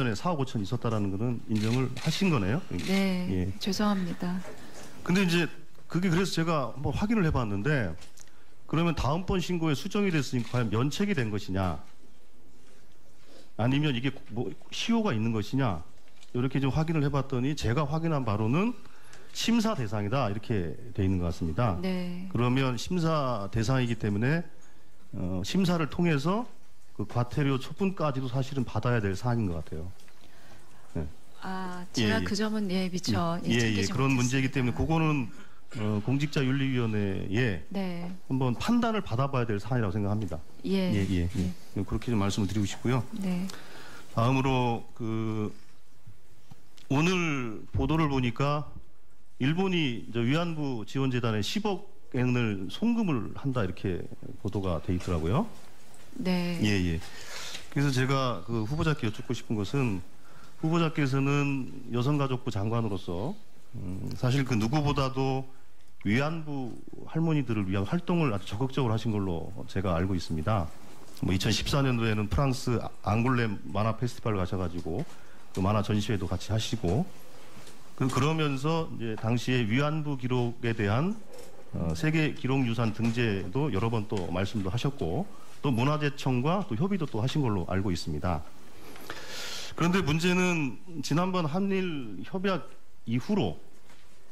전에 4억 5천 있었다라는 거는 인정을 하신 거네요? 네, 예. 죄송합니다. 근데 이제 그게 그래서 제가 한번 확인을 해봤는데 그러면 다음번 신고에 수정이 됐으니까 과연 면책이 된 것이냐 아니면 이게 뭐 시효가 있는 것이냐 이렇게 좀 확인을 해봤더니 제가 확인한 바로는 심사 대상이다 이렇게 돼 있는 것 같습니다. 네. 그러면 심사 대상이기 때문에 심사를 통해서 그 과태료 처분까지도 사실은 받아야 될 사안인 것 같아요. 네. 아, 제가 예. 그 점은 미처 챙기지 그런 문제이기 못했습니다. 때문에 그거는 공직자윤리위원회에 네. 한번 판단을 받아봐야 될 사안이라고 생각합니다. 예. 그렇게 좀 말씀을 드리고 싶고요. 네. 다음으로 오늘 보도를 보니까 일본이 위안부 지원재단에 10억 엔을 송금을 한다 이렇게 보도가 돼 있더라고요. 네. 예. 그래서 제가 그 후보자께 여쭙고 싶은 것은 후보자께서는 여성가족부 장관으로서 사실 그 누구보다도 위안부 할머니들을 위한 활동을 아주 적극적으로 하신 걸로 제가 알고 있습니다. 2014년도에는 프랑스 앙골렘 만화 페스티벌 가셔가지고 그 만화 전시회도 같이 하시고 그러면서 이제 당시에 위안부 기록에 대한 세계 기록유산 등재도 여러 번 또 말씀도 하셨고 또 문화재청과 또 협의도 또 하신 걸로 알고 있습니다. 그런데 문제는 지난번 한일 협약 이후로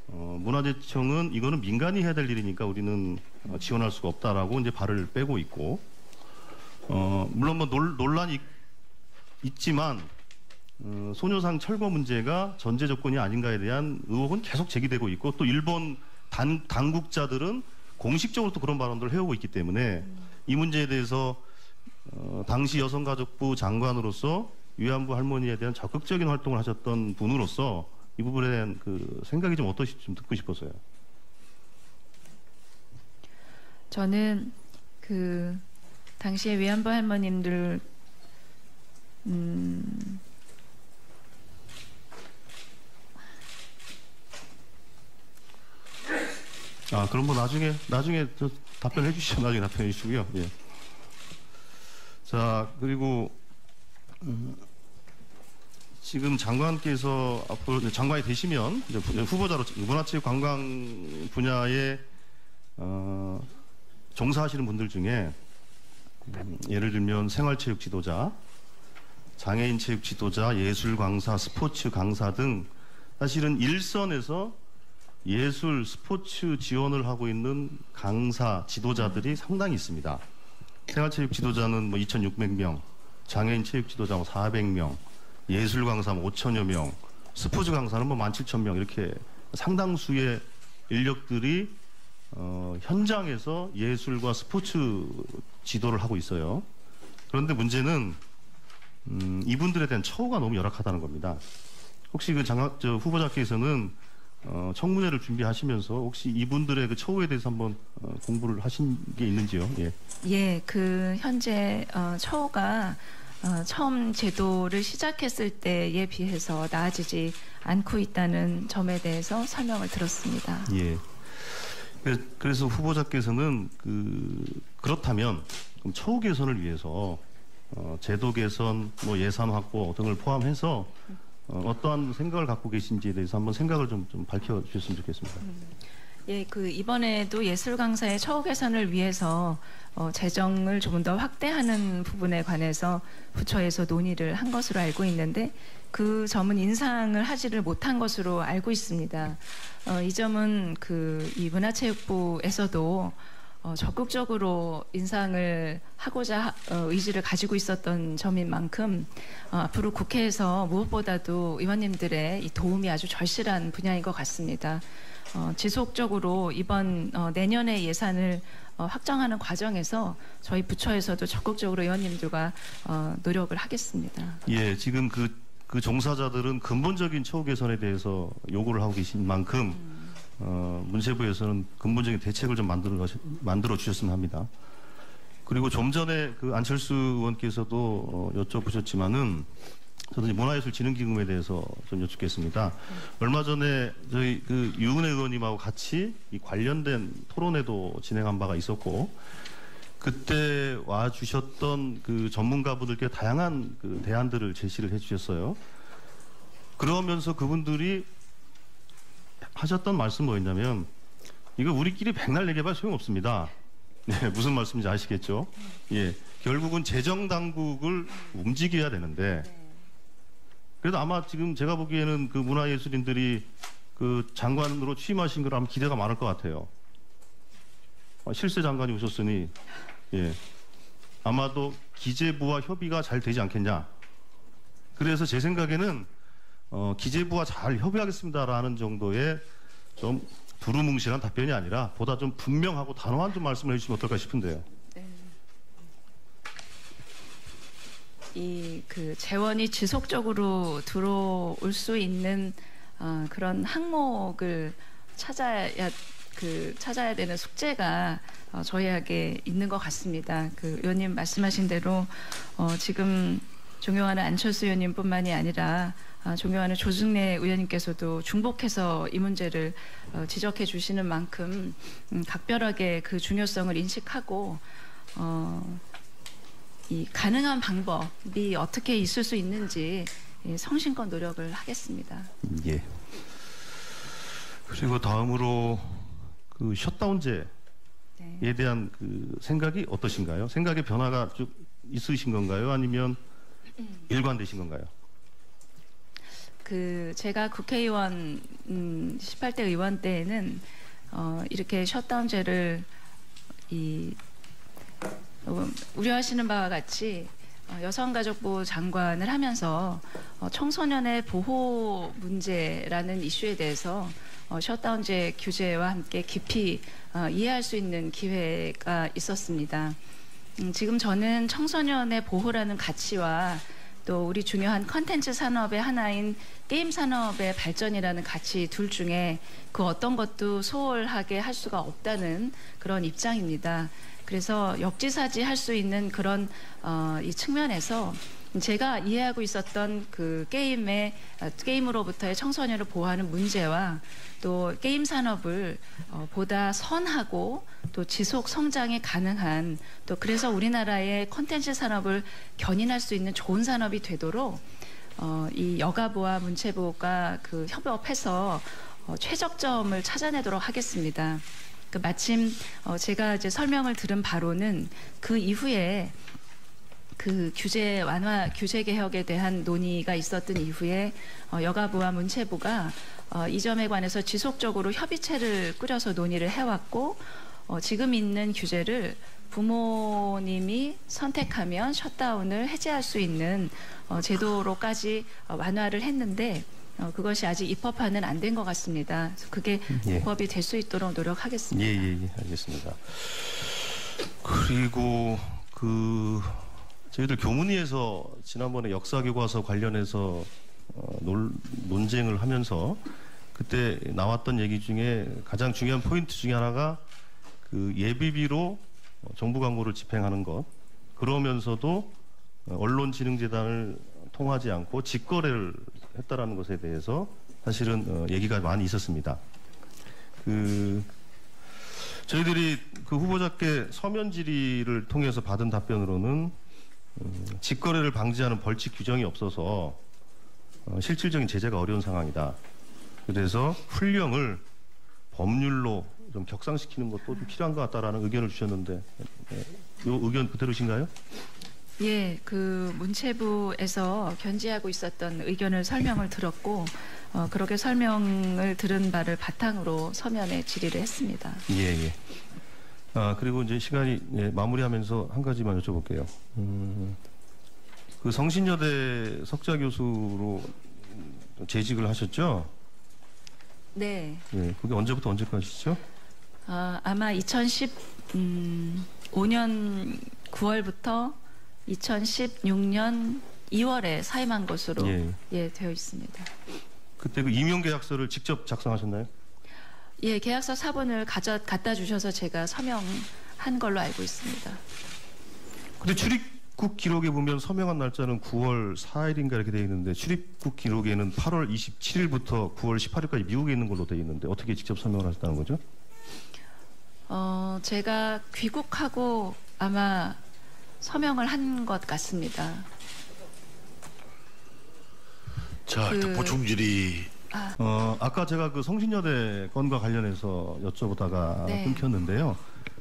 문화재청은 이거는 민간이 해야 될 일이니까 우리는 지원할 수가 없다라고 이제 발을 빼고 있고 물론 뭐 논란이 있지만 소녀상 철거 문제가 전제 조건이 아닌가에 대한 의혹은 계속 제기되고 있고 또 일본 당국자들은 공식적으로 또 그런 발언들을 해오고 있기 때문에 이 문제에 대해서 당시 여성가족부 장관으로서 위안부 할머니에 대한 적극적인 활동을 하셨던 분으로서 이 부분에 대한 그 생각이 좀 어떠실지 좀 듣고 싶어서요. 저는 그 당시에 위안부 할머님들 그럼 뭐 나중에 저 답변해 주시죠. 나중에 답변해 주시고요. 예. 자, 그리고 지금 장관께서 앞으로 장관이 되시면 이제 후보자로 문화체육관광 분야에 종사하시는 분들 중에 예를 들면 생활체육 지도자, 장애인 체육 지도자, 예술 강사, 스포츠 강사 등 사실은 일선에서 예술, 스포츠 지원을 하고 있는 강사, 지도자들이 상당히 있습니다. 생활체육 지도자는 뭐 2,600명, 장애인 체육 지도자 뭐 400명, 예술 강사 5천여 명, 스포츠 강사는 뭐 17,000명 이렇게 상당수의 인력들이 현장에서 예술과 스포츠 지도를 하고 있어요. 그런데 문제는 이분들에 대한 처우가 너무 열악하다는 겁니다. 혹시 그 후보자께서는 청문회를 준비하시면서 혹시 이분들의 그 처우에 대해서 한번 공부를 하신 게 있는지요? 예. 예, 그 현재 처우가 처음 제도를 시작했을 때에 비해서 나아지지 않고 있다는 점에 대해서 설명을 들었습니다. 예. 그래서 후보자께서는 그렇다면 그럼 처우 개선을 위해서 제도 개선, 뭐 예산 확보 등을 포함해서 어떠한 생각을 갖고 계신지에 대해서 한번 생각을 좀 밝혀주셨으면 좋겠습니다. 예, 그 이번에도 예술 강사의 처우 개선을 위해서 재정을 조금 더 확대하는 부분에 관해서 부처에서 논의를 한 것으로 알고 있는데 그 점은 인상을 하지를 못한 것으로 알고 있습니다. 이 점은 이 문화체육부에서도 적극적으로 인상을 하고자 의지를 가지고 있었던 점인 만큼 앞으로 국회에서 무엇보다도 의원님들의 이 도움이 아주 절실한 분야인 것 같습니다. 지속적으로 이번 내년의 예산을 확정하는 과정에서 저희 부처에서도 적극적으로 의원님들과 노력을 하겠습니다. 예, 지금 그 종사자들은 근본적인 처우 개선에 대해서 요구를 하고 계신 만큼 문체부에서는 근본적인 대책을 좀 만들어 주셨으면 합니다. 그리고 좀 전에 그 안철수 의원께서도 여쭤보셨지만은 저도 문화예술진흥기금에 대해서 좀 여쭙겠습니다. 얼마 전에 저희 그 유은혜 의원님하고 같이 이 관련된 토론회도 진행한 바가 있었고 그때 와 주셨던 그 전문가분들께 다양한 그 대안들을 제시를 해주셨어요. 그러면서 그분들이 하셨던 말씀 뭐였냐면, 이거 우리끼리 백날 얘기해봐 소용없습니다. 네, 무슨 말씀인지 아시겠죠? 예, 결국은 재정 당국을 움직여야 되는데, 그래도 아마 지금 제가 보기에는 그 문화예술인들이 그 장관으로 취임하신 걸 아마 기대가 많을 것 같아요. 실세 장관이 오셨으니, 예, 아마도 기재부와 협의가 잘 되지 않겠냐. 그래서 제 생각에는 기재부와 잘 협의하겠습니다라는 정도의 좀 두루뭉실한 답변이 아니라 보다 좀 분명하고 단호한 좀 말씀을 해주시면 어떨까 싶은데요. 네. 이 그 재원이 지속적으로 들어올 수 있는 그런 항목을 찾아야 되는 숙제가 저희에게 있는 것 같습니다. 그 의원님 말씀하신 대로 지금 존경하는 안철수 의원님뿐만이 아니라 존경하는 조승래 의원님께서도 중복해서 이 문제를 지적해 주시는 만큼 각별하게 그 중요성을 인식하고 이 가능한 방법이 어떻게 있을 수 있는지 성심껏 노력을 하겠습니다. 예. 그리고 다음으로 그 셧다운제에 네. 대한 그 생각이 어떠신가요? 생각의 변화가 쭉 있으신 건가요? 아니면 일관되신 건가요? 그 제가 국회의원 18대 의원 때에는 이렇게 셧다운제를 우려하시는 바와 같이 여성가족부 장관을 하면서 청소년의 보호 문제라는 이슈에 대해서 셧다운제 규제와 함께 깊이 이해할 수 있는 기회가 있었습니다. 지금 저는 청소년의 보호라는 가치와 또 우리 중요한 컨텐츠 산업의 하나인 게임 산업의 발전이라는 가치 둘 중에 그 어떤 것도 소홀하게 할 수가 없다는 그런 입장입니다. 그래서 역지사지 할 수 있는 그런 이 측면에서 제가 이해하고 있었던 그 게임으로부터의 청소년을 보호하는 문제와 또 게임 산업을 보다 선하고 또 지속 성장이 가능한 또 그래서 우리나라의 콘텐츠 산업을 견인할 수 있는 좋은 산업이 되도록 이 여가부와 문체부가 그 협업해서 최적점을 찾아내도록 하겠습니다. 그 마침 제가 이제 설명을 들은 바로는 그 이후에 그 규제 완화, 규제 개혁에 대한 논의가 있었던 이후에 여가부와 문체부가 이 점에 관해서 지속적으로 협의체를 꾸려서 논의를 해왔고 지금 있는 규제를 부모님이 선택하면 셧다운을 해제할 수 있는 제도로까지 완화를 했는데 그것이 아직 입법화는 안 된 것 같습니다. 그래서 그게 입법이 될 수 있도록 노력하겠습니다. 예, 알겠습니다. 그리고 저희들 교문위에서 지난번에 역사교과서 관련해서 논쟁을 하면서 그때 나왔던 얘기 중에 가장 중요한 포인트 중에 하나가 그 예비비로 정부 광고를 집행하는 것, 그러면서도 언론진흥재단을 통하지 않고 직거래를 했다라는 것에 대해서 사실은 얘기가 많이 있었습니다. 저희들이 그 후보자께 서면 질의를 통해서 받은 답변으로는 직거래를 방지하는 벌칙 규정이 없어서 실질적인 제재가 어려운 상황이다. 그래서 훈령을 법률로 좀 격상시키는 것도 좀 필요한 것 같다라는 의견을 주셨는데, 이 의견 그대로신가요? 예, 그 문체부에서 견지하고 있었던 의견을 설명을 들었고, 그렇게 설명을 들은 바를 바탕으로 서면에 질의를 했습니다. 예. 그리고 이제 시간이 마무리하면서 한 가지만 여쭤볼게요. 그 성신여대 석좌 교수로 재직을 하셨죠? 네. 예, 그게 언제부터 언제까지죠? 아마 2015년 9월부터 2016년 2월에 사임한 것으로 되어 있습니다. 그때 그 임용계약서를 직접 작성하셨나요? 예, 계약서 사본을 갖다 주셔서 제가 서명한 걸로 알고 있습니다. 근데 출입국 기록에 보면 서명한 날짜는 9월 4일인가 이렇게 되어 있는데 출입국 기록에는 8월 27일부터 9월 18일까지 미국에 있는 걸로 되어 있는데 어떻게 직접 서명을 하셨다는 거죠? 제가 귀국하고 아마 서명을 한 것 같습니다. 자, 일단 보충 질의. 아까 제가 그 성신여대 건과 관련해서 여쭤보다가 네. 끊겼는데요.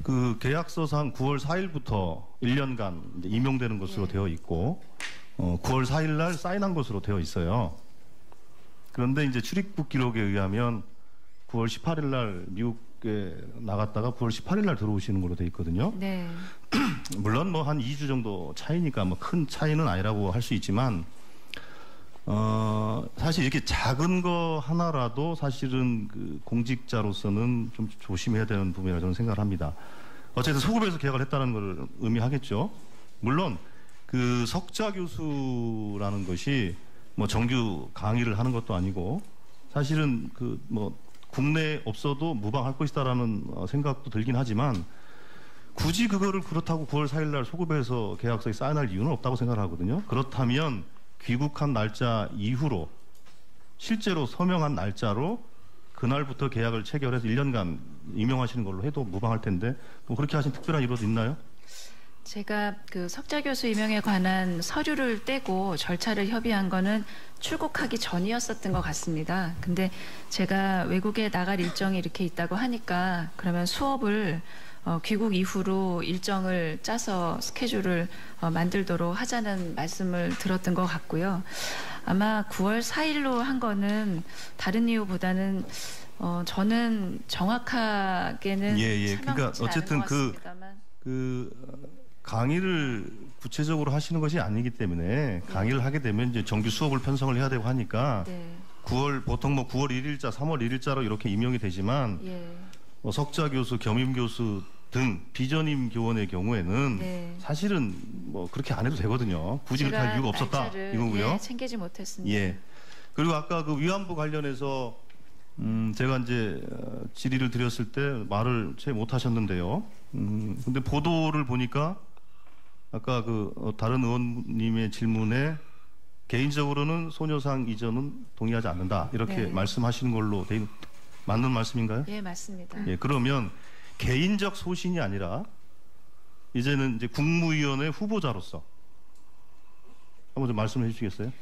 그 계약서상 9월 4일부터 1년간 이제 임용되는 것으로 예. 되어 있고 9월 4일 날 사인한 것으로 되어 있어요. 그런데 이제 출입국 기록에 의하면 9월 18일 날 미국에 나갔다가 9월 18일 날 들어오시는 걸로 되어 있거든요. 네. 물론 뭐 한 2주 정도 차이니까 뭐 큰 차이는 아니라고 할 수 있지만 사실 이렇게 작은 거 하나라도 사실은 그 공직자로서는 좀 조심해야 되는 부분이라고 저는 생각을 합니다. 어쨌든 소급해서 계약을 했다는 걸 의미하겠죠. 물론 그 석좌 교수라는 것이 뭐 정규 강의를 하는 것도 아니고 사실은 그 뭐 국내에 없어도 무방할 것이다라는 생각도 들긴 하지만 굳이 그거를 그렇다고 9월 4일 날 소급해서 계약서에 사인할 이유는 없다고 생각을 하거든요. 그렇다면 귀국한 날짜 이후로 실제로 서명한 날짜로 그날부터 계약을 체결해서 1년간 임용하시는 걸로 해도 무방할 텐데 뭐 그렇게 하신 특별한 이유도 있나요? 제가 그 석좌 교수 임용에 관한 서류를 떼고 절차를 협의한 거는 출국하기 전이었었던 것 같습니다. 근데 제가 외국에 나갈 일정이 이렇게 있다고 하니까 그러면 수업을 귀국 이후로 일정을 짜서 스케줄을 만들도록 하자는 말씀을 들었던 것 같고요. 아마 9월 4일로 한 거는 다른 이유보다는 저는 정확하게는 그러니까 어쨌든 강의를 구체적으로 하시는 것이 아니기 때문에 강의를 하게 되면 이제 정규 수업을 편성을 해야 되고 하니까 네. 보통 뭐 9월 1일자, 3월 1일자로 이렇게 임용이 되지만 예. 뭐 석좌 교수, 겸임 교수 등 비전임 교원의 경우에는 네. 사실은 뭐 그렇게 안 해도 되거든요. 굳이 그렇게 할 이유가 없었다 날짜를, 이거고요. 예, 챙기지 못했습니다. 예. 그리고 아까 그 위안부 관련해서 제가 이제 질의를 드렸을 때 말을 채 못하셨는데요. 근데 보도를 보니까 아까 그 다른 의원님의 질문에 개인적으로는 소녀상 이전은 동의하지 않는다 이렇게 네. 말씀하시는 걸로 맞는 말씀인가요? 예, 맞습니다. 예, 그러면 개인적 소신이 아니라 이제는 이제 국무위원회 후보자로서 한번 좀 말씀해 주시겠어요?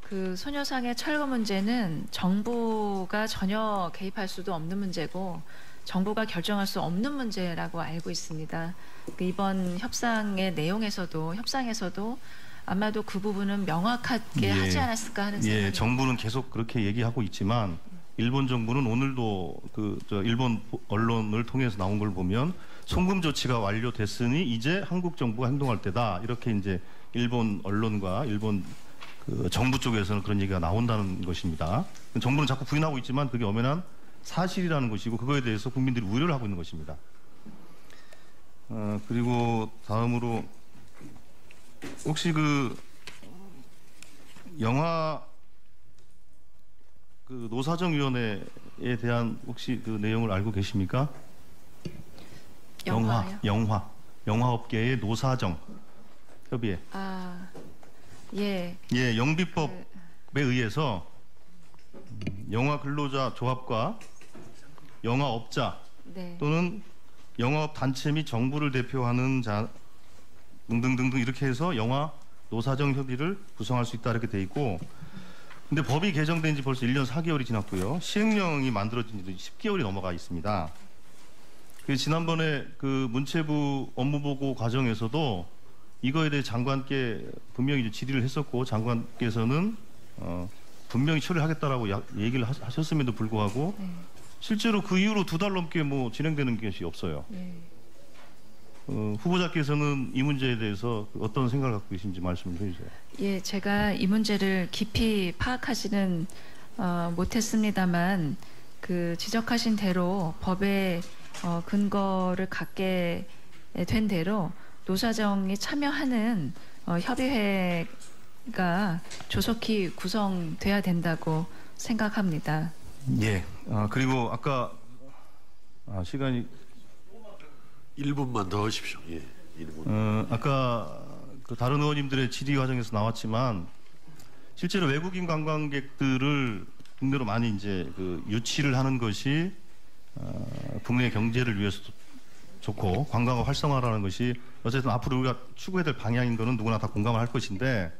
그 소녀상의 철거 문제는 정부가 전혀 개입할 수도 없는 문제고 정부가 결정할 수 없는 문제라고 알고 있습니다. 그 이번 협상에서도 아마도 그 부분은 명확하게 하지 않았을까 하는 생각이. 예, 정부는 계속 그렇게 얘기하고 있지만 일본 정부는 오늘도 일본 언론을 통해서 나온 걸 보면 송금 조치가 완료됐으니 이제 한국 정부가 행동할 때다 이렇게 이제 일본 언론과 일본 그 정부 쪽에서는 그런 얘기가 나온다는 것입니다. 정부는 자꾸 부인하고 있지만 그게 엄연한 사실이라는 것이고 그거에 대해서 국민들이 우려를 하고 있는 것입니다. 그리고 다음으로 혹시 그 영화 그 노사정위원회에 대한 혹시 그 내용을 알고 계십니까? 영화요? 영화업계의 노사정 협의회. 예. 예, 영비법에 의해서 영화 근로자 조합과 영화업자 네. 또는 영화업 단체 및 정부를 대표하는 자 등등등등 이렇게 해서 영화 노사정 협의를 구성할 수 있다 이렇게 돼 있고 근데 법이 개정된 지 벌써 1년 4개월이 지났고요. 시행령이 만들어진 지도 10개월이 넘어가 있습니다. 그래서 지난번에 그 문체부 업무보고 과정에서도 이거에 대해 장관께 분명히 이제 질의를 했었고 장관께서는 분명히 처리하겠다라고 얘기를 하셨음에도 불구하고 네. 실제로 그 이후로 2달 넘게 뭐 진행되는 것이 없어요. 네. 후보자께서는 이 문제에 대해서 어떤 생각을 갖고 계신지 말씀을 해주세요. 예, 제가 이 문제를 깊이 파악하지는 못했습니다만 그 지적하신 대로 법의 근거를 갖게 된 대로 노사정이 참여하는 협의회가 조속히 구성돼야 된다고 생각합니다. 예. 그리고 아까 시간이 1분만 더 하십시오. 예, 1분. 아까 그 다른 의원님들의 질의 과정에서 나왔지만 실제로 외국인 관광객들을 국내로 많이 이제 그 유치를 하는 것이 국내 경제를 위해서도 좋고 관광업 활성화라는 것이 어쨌든 앞으로 우리가 추구해야 될 방향인 거는 누구나 다 공감을 할 것인데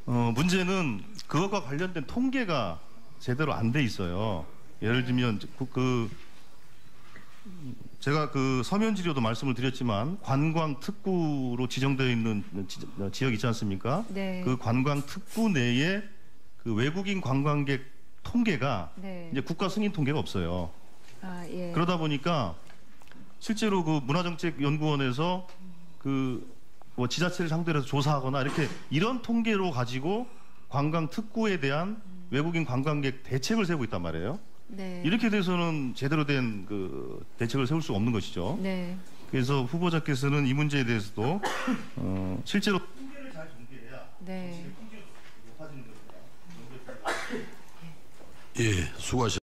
문제는 그것과 관련된 통계가 제대로 안 돼 있어요. 예를 들면 제가 그 서면지료도 말씀을 드렸지만 관광 특구로 지정되어 있는 지역 있지 않습니까? 네. 그 관광 특구 내에 그 외국인 관광객 통계가 네. 이제 국가 승인 통계가 없어요. 아, 예. 그러다 보니까 실제로 그 문화정책연구원에서 그 뭐 지자체를 상대로 해서 조사하거나 이렇게 이런 통계로 가지고 관광 특구에 대한 외국인 관광객 대책을 세우고 있단 말이에요. 네. 이렇게 돼서는 제대로 된 그 대책을 세울 수가 없는 것이죠. 네. 그래서 후보자께서는 이 문제에 대해서도 실제로 통계를 잘 전개해야 네. 예, 수고하셨습니다.